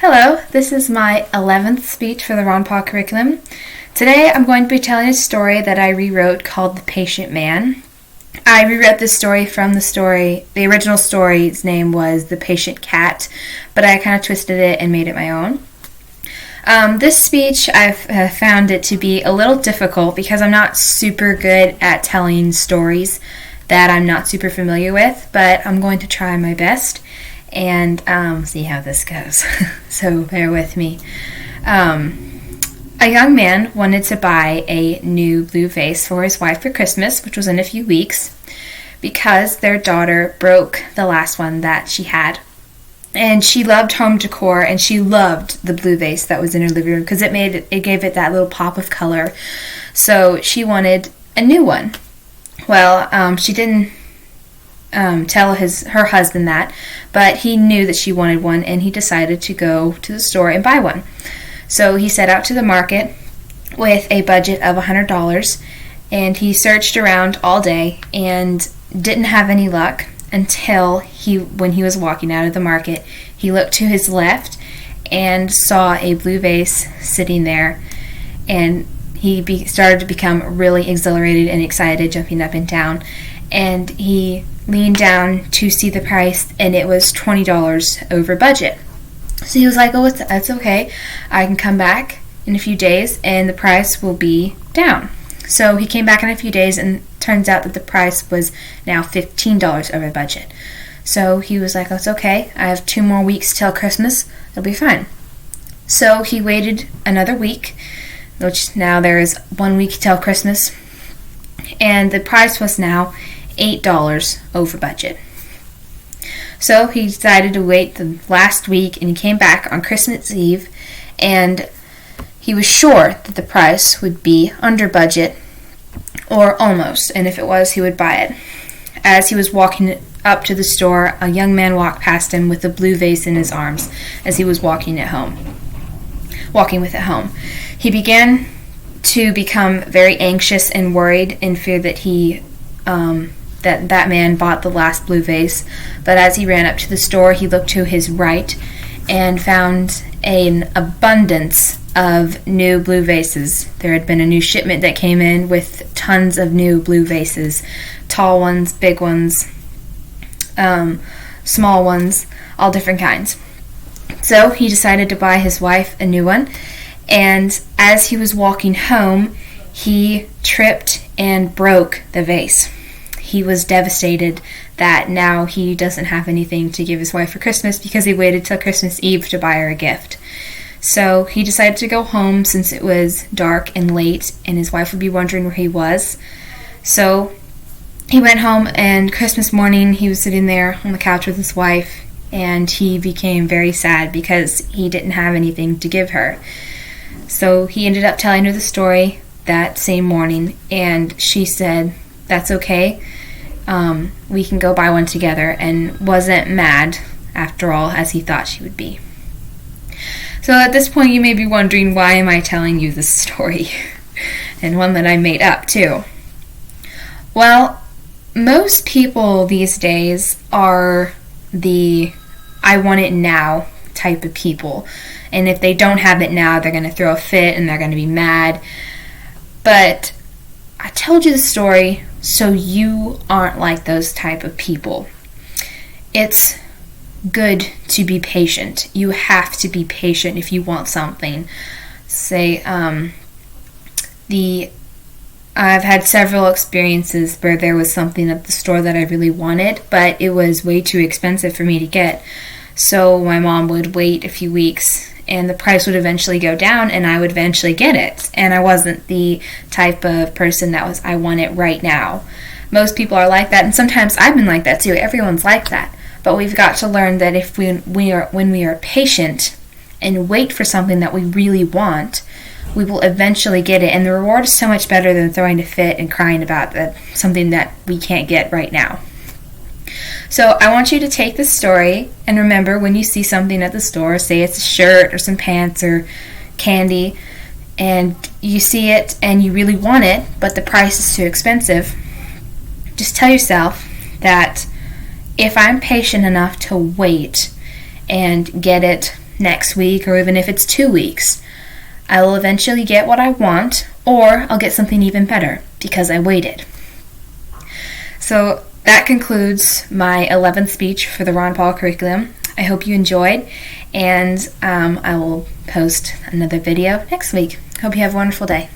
Hello, this is my 11th speech for the Ron Paul curriculum. Today I'm going to be telling a story that I rewrote called The Patient Man. I rewrote this story from the original story's name was The Patient Cat, but I kind of twisted it and made it my own. This speech, I've found it to be a little difficult because I'm not super good at telling stories that I'm not super familiar with, but I'm going to try my best and see how this goes. So bear with me. A young man wanted to buy a new blue vase for his wife for Christmas, which was in a few weeks, because their daughter broke the last one that she had. And she loved home decor, and she loved the blue vase that was in her living room because it gave it that little pop of color. So she wanted a new one. Well, she didn't tell her husband that, but he knew that she wanted one, and he decided to go to the store and buy one. So he set out to the market with a budget of $100, and he searched around all day and didn't have any luck until when he was walking out of the market, he looked to his left and saw a blue vase sitting there, and he started to become really exhilarated and excited, jumping up and down, and he leaned down to see the price, and it was $20 over budget. So he was like, oh, that's okay. I can come back in a few days, and the price will be down. So he came back in a few days, and turns out that the price was now $15 over budget. So he was like, that's okay. I have 2 more weeks till Christmas. It'll be fine. So he waited another week, which now there is 1 week till Christmas, and the price was now $8 over budget. So he decided to wait the last week, and he came back on Christmas Eve, and he was sure that the price would be under budget or almost, and if it was, he would buy it. As he was walking up to the store, a young man walked past him with a blue vase in his arms as he was walking with it home. He began to become very anxious and worried and feared that that man bought the last blue vase. But as he ran up to the store, he looked to his right and found an abundance of new blue vases. There had been a new shipment that came in with tons of new blue vases, tall ones, big ones, small ones, all different kinds. So he decided to buy his wife a new one, and as he was walking home, he tripped and broke the vase. He was devastated that now he doesn't have anything to give his wife for Christmas because he waited till Christmas Eve to buy her a gift. So he decided to go home since it was dark and late and his wife would be wondering where he was. So he went home, and Christmas morning he was sitting there on the couch with his wife, and he became very sad because he didn't have anything to give her. So he ended up telling her the story that same morning, and she said, that's okay. We can go buy one together, and wasn't mad after all as he thought she would be. So at this point you may be wondering, why am I telling you this story? And one that I made up too. Well, most people these days are the I want it now type of people. And if they don't have it now, they're going to throw a fit and they're going to be mad. But I told you the story so you aren't like those type of people. It's good to be patient. You have to be patient if you want something. Say, I've had several experiences where there was something at the store that I really wanted, but it was way too expensive for me to get. So my mom would wait a few weeks, and the price would eventually go down, and I would eventually get it. And I wasn't the type of person that was, I want it right now. Most people are like that, and sometimes I've been like that too. Everyone's like that. But we've got to learn that if when we are patient and wait for something that we really want, we will eventually get it. And the reward is so much better than throwing a fit and crying about something that we can't get right now. So I want you to take this story and remember, when you see something at the store, say it's a shirt or some pants or candy, and you see it and you really want it, but the price is too expensive, just tell yourself that if I'm patient enough to wait and get it next week, or even if it's 2 weeks, I will eventually get what I want, or I'll get something even better because I waited. So that concludes my 11th speech for the Ron Paul curriculum. I hope you enjoyed, and I will post another video next week. Hope you have a wonderful day.